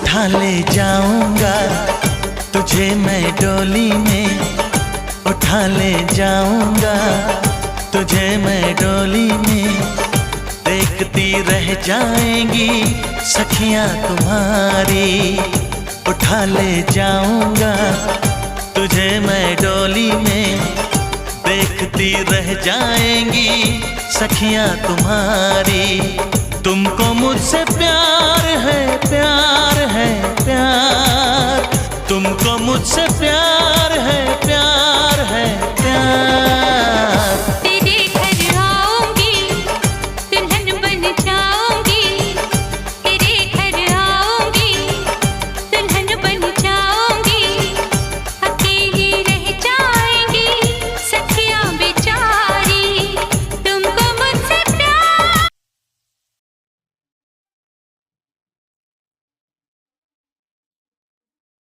उठा ले जाऊंगा तुझे मैं डोली में, उठा ले जाऊंगा तुझे मैं डोली में। देखती रह जाएंगी सखियां तुम्हारी, उठा ले जाऊंगा तुझे मैं डोली में। देखती रह जाएंगी सखियां तुम्हारी। तुमको मुझसे प्यार है, प्यार है, प्यार। तुमको मुझसे प्यार है, प्यार है, प्यार।